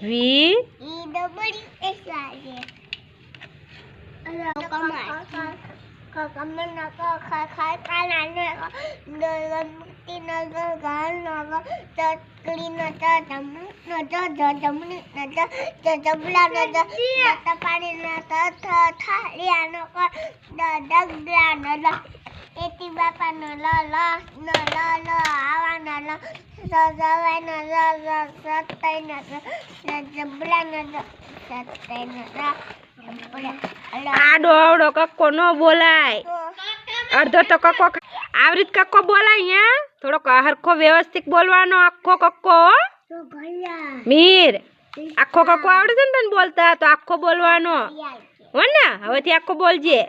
વી એતી બાપા નો લ લ નો લ લ આવાના લ સવાય નો લ લ સતય નો જબલા નો સતય નો આડો આવડો કક્કો ન બોલાય અડધો તો કક્કો આવી રીત કક્કો બોલાય અહીંયા થોડોક હરખો વ્યવસ્થિત બોલવાનો આખો કક્કો મીર આખો કક્કો આવડે છે ને તને બોલતા તો આખો બોલવાનો હો ને હવેથી આખો બોલજે